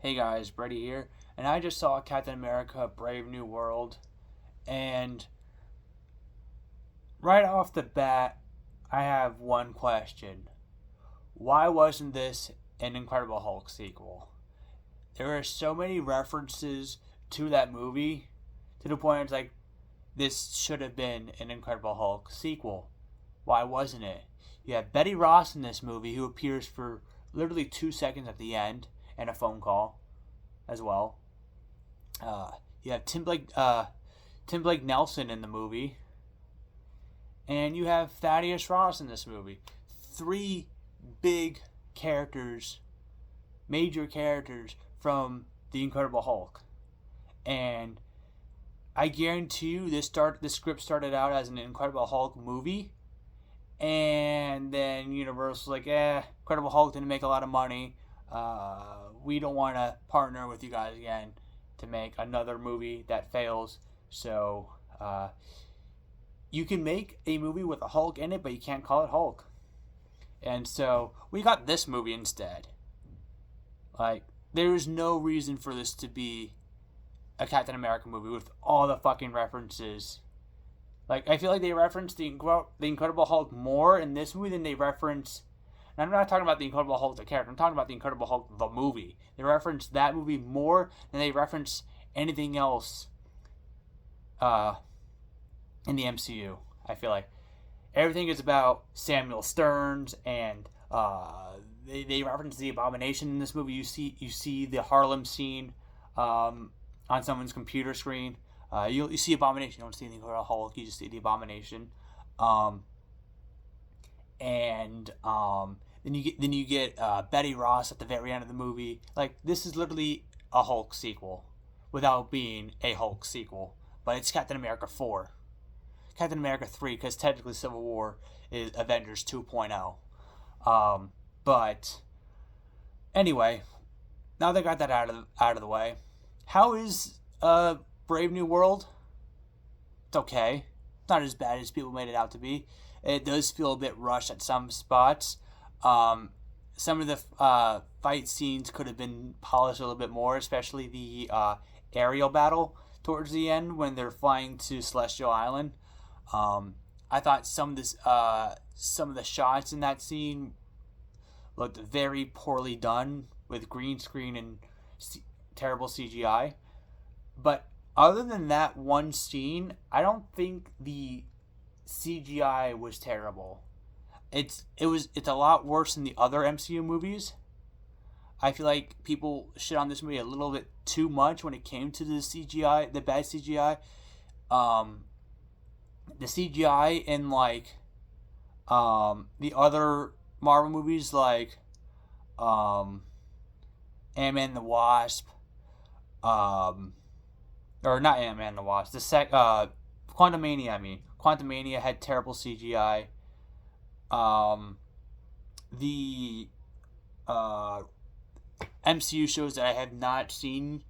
Hey guys, Brady here, and I just saw Captain America Brave New World, and right off the bat, I have one question. Why wasn't this an Incredible Hulk sequel? There are so many references to that movie to the point it's like, this should have been an Incredible Hulk sequel. Why wasn't it? You have Betty Ross in this movie who appears for literally 2 seconds at the end and a phone call as well. You have Tim Blake Nelson in the movie, and you have Thaddeus Ross in this movie. Three big characters, major characters from the Incredible Hulk, and I guarantee you this script started out as an Incredible Hulk movie, and then Universal's like, Incredible Hulk didn't make a lot of money. We don't want to partner with you guys again to make another movie that fails. So you can make a movie with a Hulk in it, but you can't call it Hulk. And so we got this movie instead. Like, there is no reason for this to be a Captain America movie with all the fucking references. Like, I feel like they reference the Incredible Hulk more in this movie than they reference. And I'm not talking about the Incredible Hulk the character. I'm talking about the Incredible Hulk the movie. They reference that movie more than they reference anything else in the MCU. I feel like everything is about Samuel Stearns, and they reference the Abomination in this movie. You see the Harlem scene on someone's computer screen. You see Abomination. You don't see anything about Hulk. You just see the Abomination. Then you get Betty Ross at the very end of the movie. Like, this is literally a Hulk sequel without being a Hulk sequel. But it's Captain America 4. Captain America 3, because technically Civil War is Avengers 2.0. But anyway, now they got that out of the way. How is Brave New World? It's okay. It's not as bad as people made it out to be. It does feel a bit rushed at some spots. Some of the fight scenes could have been polished a little bit more, especially the aerial battle towards the end when they're flying to Celestial Island. I thought some of the shots in that scene looked very poorly done with green screen and terrible CGI. But other than that one scene, I don't think the CGI was terrible. It's a lot worse than the other MCU movies. I feel like people shit on this movie a little bit too much when it came to the CGI, the bad CGI. The CGI in the other Marvel movies, like Ant-Man and the Wasp, or not Ant-Man and the Wasp, Quantumania. I mean, Quantumania had terrible CGI. The MCU shows that I have not seen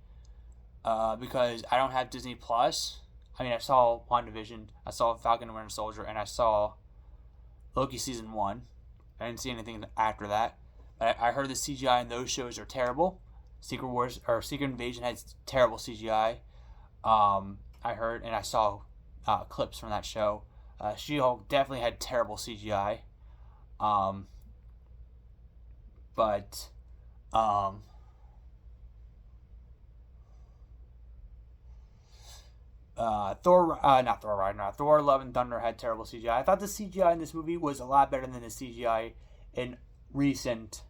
because I don't have Disney Plus. I mean, I saw WandaVision, I saw Falcon and Winter Soldier, and I saw Loki Season 1. I didn't see anything after that. I heard the CGI in those shows are terrible. Secret Invasion has terrible CGI. I heard, and I saw clips from that show. She-Hulk definitely had terrible CGI. But Thor Love and Thunder had terrible CGI. I thought the CGI in this movie was a lot better than the CGI in recent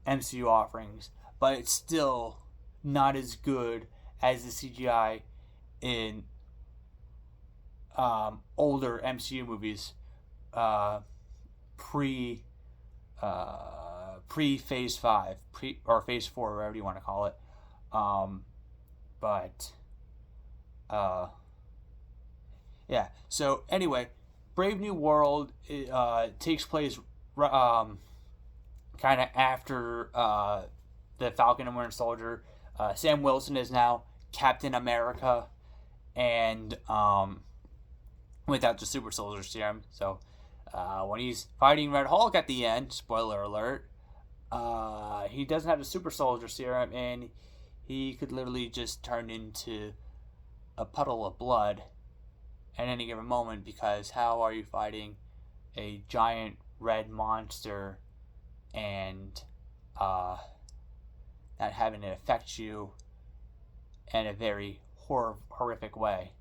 MCU offerings, but it's still not as good as the CGI in older MCU movies, pre Phase 5, or Phase 4, whatever you want to call it. But yeah. So anyway, Brave New World takes place kind of after the Falcon and Winter Soldier. Sam Wilson is now Captain America, and without the Super Soldier Serum. So when he's fighting Red Hulk at the end, spoiler alert, he doesn't have the super soldier serum, and he could literally just turn into a puddle of blood at any given moment, because how are you fighting a giant red monster and not having it affect you in a very horrific way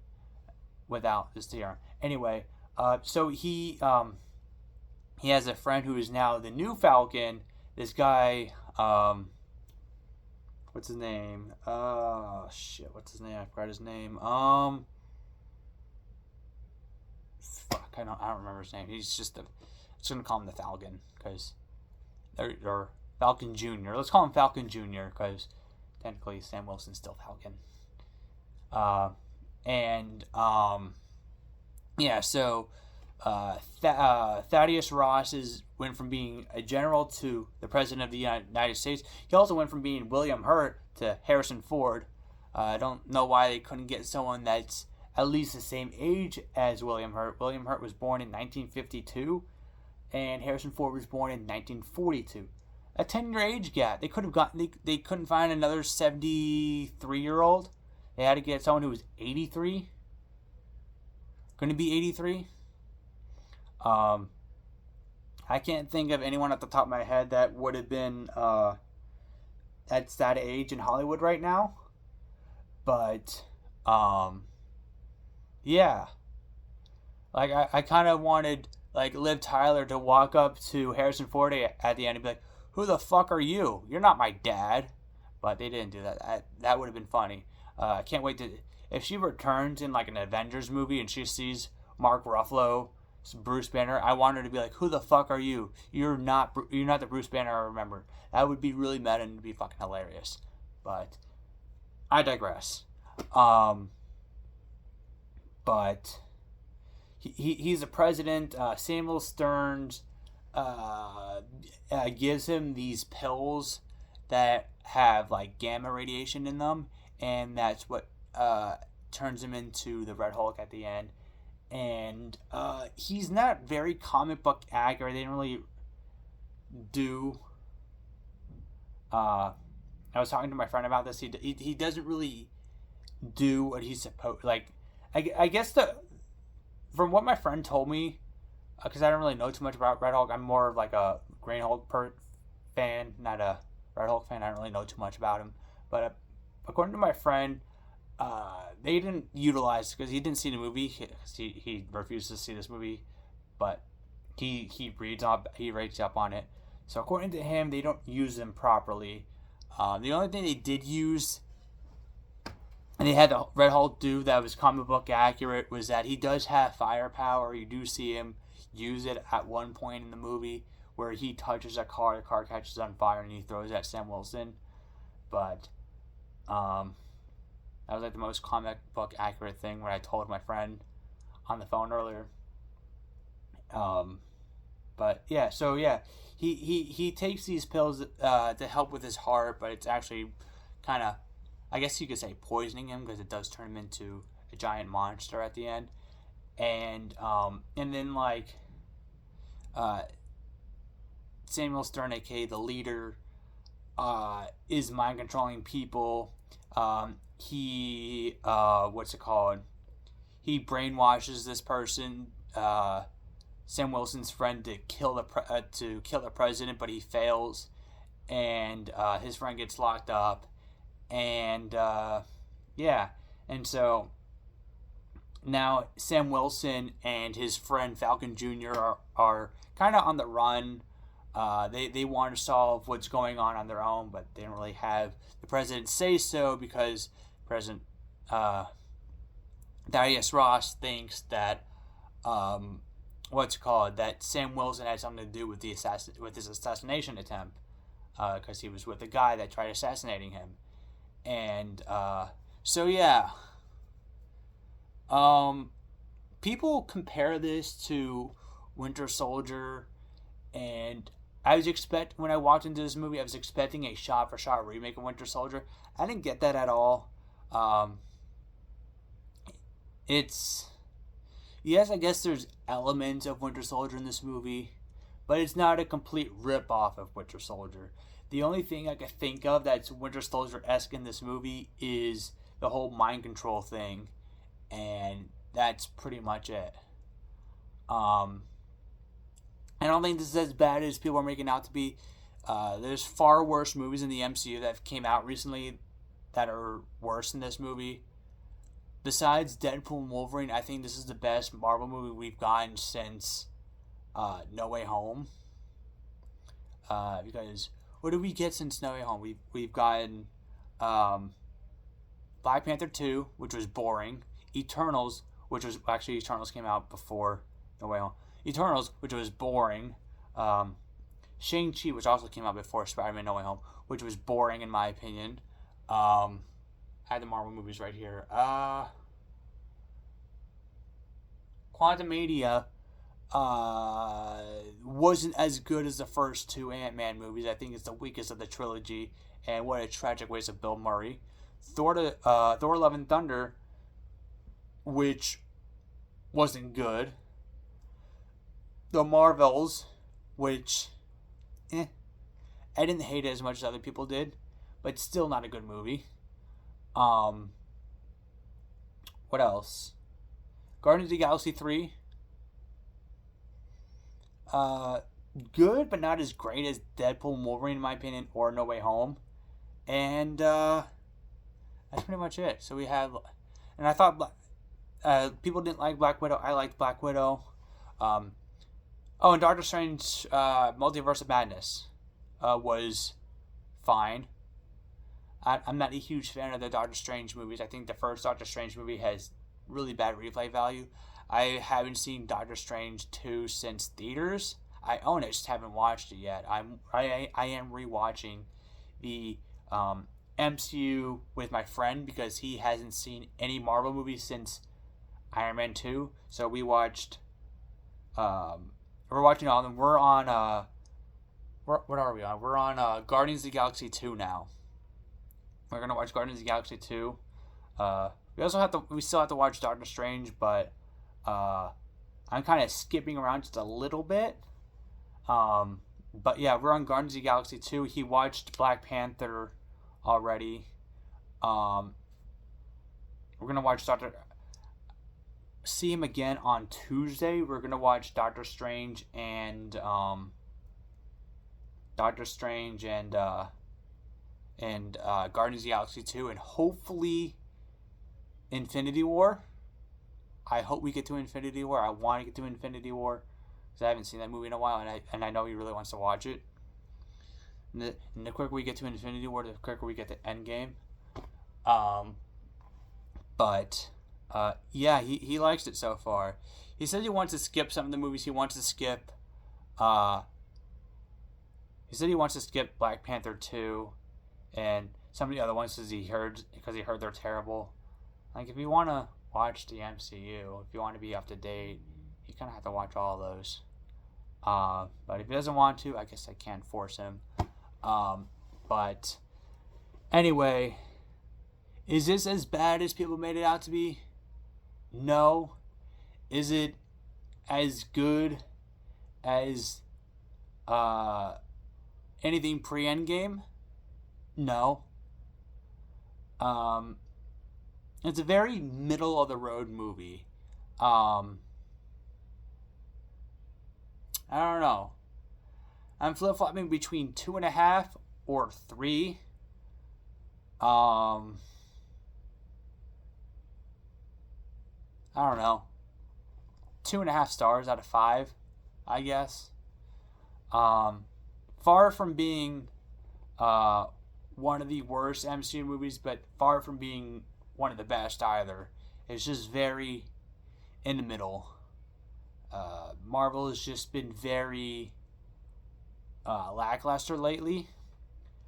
without the serum? Anyway, so he has a friend who is now the new Falcon. This guy, what's his name? Oh shit, what's his name? I forgot his name. Fuck, I don't remember his name. He's just I'm just gonna call him the Falcon, because or Falcon Junior. Let's call him Falcon Junior, because technically Sam Wilson's still Falcon. Yeah, so Thaddeus Ross went from being a general to the president of the United States. He also went from being William Hurt to Harrison Ford. I don't know why they couldn't get someone that's at least the same age as William Hurt. William Hurt was born in 1952, and Harrison Ford was born in 1942. A 10-year age gap. They could have gotten. They couldn't find another 73-year-old. They had to get someone who was 83. Going to be 83. I can't think of anyone at the top of my head that would have been at that age in Hollywood right now. But yeah, like I kind of wanted like Liv Tyler to walk up to Harrison Ford at the end and be like, "Who the fuck are you? You're not my dad." But they didn't do that. That would have been funny. I can't wait to if she returns in like an Avengers movie and she sees Mark Ruffalo, Bruce Banner. I want her to be like, "Who the fuck are you? You're not the Bruce Banner I remember." That would be really meta and be fucking hilarious. But I digress. But he's a president. Samuel Stearns gives him these pills that have like gamma radiation in them, and that's what turns him into the Red Hulk at the end. And he's not very comic book accurate. They didn't really do. I was talking to my friend about this. He doesn't really do what he's supposed. Like, I guess from what my friend told me, because I don't really know too much about Red Hulk. I'm more of like a Green Hulk fan, not a Red Hulk fan. I don't really know too much about him. But according to my friend, they didn't utilize, because he didn't see the movie. He refused to see this movie, but he rates up on it. So according to him, they don't use them properly. The only thing they did use, and they had the Red Hulk do that was comic book accurate, was that he does have firepower. You do see him use it at one point in the movie where he touches a car, the car catches on fire, and he throws it at Sam Wilson. But that was like the most comic book accurate thing when I told my friend on the phone earlier. But yeah, so yeah, he takes these pills to help with his heart, but it's actually kind of, I guess you could say, poisoning him, because it does turn him into a giant monster at the end. And then like Samuel Stern, aka the leader, is mind controlling people. He what's it called? He brainwashes this person, Sam Wilson's friend, to kill the president, but he fails, and his friend gets locked up, and yeah, and so now Sam Wilson and his friend Falcon Jr. are kind of on the run. They want to solve what's going on their own, but they don't really have the president say so, because President Thaddeus Ross thinks that that Sam Wilson had something to do with his assassination attempt, because he was with the guy that tried assassinating him, and so yeah. People compare this to Winter Soldier, and when I walked into this movie, I was expecting a shot-for-shot remake of Winter Soldier. I didn't get that at all. Yes, I guess there's elements of Winter Soldier in this movie, but it's not a complete rip off of Winter Soldier. The only thing I can think of that's Winter Soldier-esque in this movie is the whole mind control thing, and that's pretty much it. I don't think this is as bad as people are making out to be. There's far worse movies in the MCU that came out recently that are worse than this movie. Besides Deadpool and Wolverine, I think this is the best Marvel movie we've gotten since No Way Home. Because what did we get since No Way Home? We've gotten Black Panther 2, which was boring. Eternals, which was actually Eternals came out before No Way Home. Eternals, which was boring. Shang-Chi, which also came out before Spider-Man No Way Home, which was boring in my opinion. I had the Marvel movies right here. Quantumania wasn't as good as the first two Ant-Man movies. I think it's the weakest of the trilogy, and what a tragic waste of Bill Murray. Thor Love and Thunder, which wasn't good. The Marvels, which I didn't hate it as much as other people did, but still not a good movie. What else? Guardians of the Galaxy 3. Good, but not as great as Deadpool and Wolverine in my opinion, or No Way Home. And that's pretty much it. So we have, and I thought people didn't like Black Widow. I liked Black Widow. And Doctor Strange Multiverse of Madness was fine. I'm not a huge fan of the Doctor Strange movies. I think the first Doctor Strange movie has really bad replay value. I haven't seen Doctor Strange 2 since theaters. I own it, just haven't watched it yet. I am rewatching the MCU with my friend because he hasn't seen any Marvel movies since Iron Man 2. So we watched we're watching all of them. We're on what are we on? We're on Guardians of the Galaxy 2 now. We're gonna watch Guardians of the Galaxy 2. We still have to watch Doctor Strange, but I'm kind of skipping around just a little bit. But yeah, we're on Guardians of the Galaxy 2. He watched Black Panther already. We're gonna watch see him again on Tuesday. We're gonna watch Doctor Strange and Guardians of the Galaxy 2, and hopefully Infinity War. I hope we get to Infinity War. I want to get to Infinity War because I haven't seen that movie in a while, and I know he really wants to watch it. And the quicker we get to Infinity War, the quicker we get to Endgame. Yeah, he likes it so far. He said he wants to skip some of the movies. He wants to skip. He said he wants to skip Black Panther 2, and some of the other ones because he heard they're terrible. Like, if you want to watch the MCU, if you want to be up to date, you kind of have to watch all of those. But if he doesn't want to, I guess I can't force him. But anyway, is this as bad as people made it out to be? No. Is it as good as anything pre-Endgame? No. It's a very middle of the road movie. I don't know. I'm flip-flopping between 2.5 or 3. I don't know. 2.5 stars out of 5, I guess. Far from being one of the worst MCU movies, but far from being one of the best either. It's just very in the middle. Marvel has just been very lackluster lately.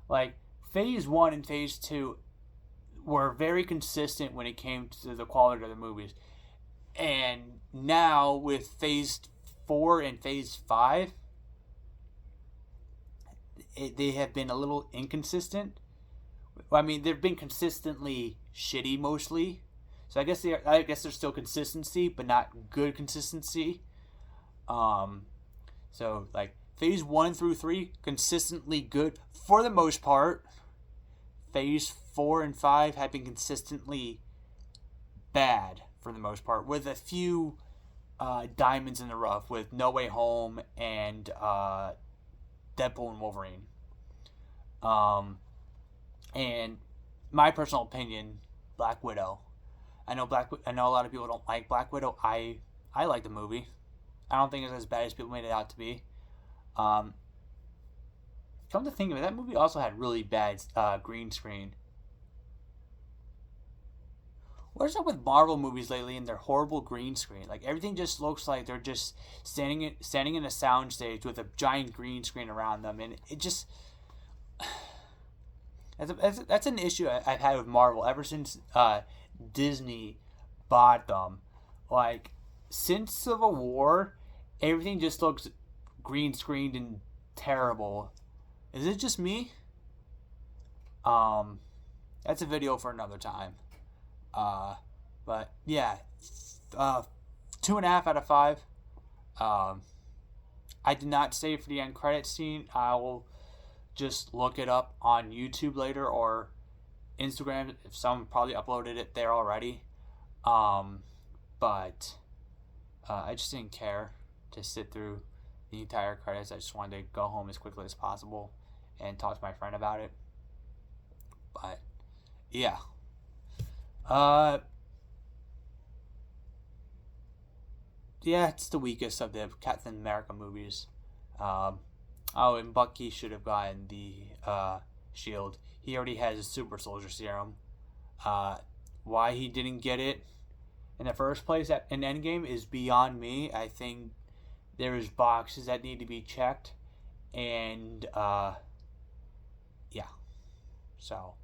Like, Phase 1 and Phase 2 were very consistent when it came to the quality of the movies. And now with Phase 4 and Phase 5, they have been a little inconsistent. I mean, they've been consistently shitty mostly. So I guess there's still consistency, but not good consistency. So like Phase 1 through 3, consistently good for the most part. Phase 4 and 5 have been consistently bad for the most part, with a few diamonds in the rough, with No Way Home and Deadpool and Wolverine. And my personal opinion, Black Widow. I know a lot of people don't like Black Widow. I like the movie. I don't think it's as bad as people made it out to be. Come to think of it, that movie also had really bad green screen. What is up with Marvel movies lately and their horrible green screen? Like, everything just looks like they're just standing in a soundstage with a giant green screen around them, and it just that's an issue I've had with Marvel ever since Disney bought them. Like, since Civil War, everything just looks green screened and terrible. Is it just me? That's a video for another time. But yeah, 2.5 out of 5. I did not save for the end credit scene. I will just look it up on YouTube later or Instagram if someone probably uploaded it there already. But I just didn't care to sit through the entire credits. I just wanted to go home as quickly as possible and talk to my friend about it. But yeah. Yeah, it's the weakest of the Captain America movies. And Bucky should have gotten the shield. He already has a super soldier serum. Why he didn't get it in the first place in Endgame is beyond me. I think there's boxes that need to be checked. And, yeah. So,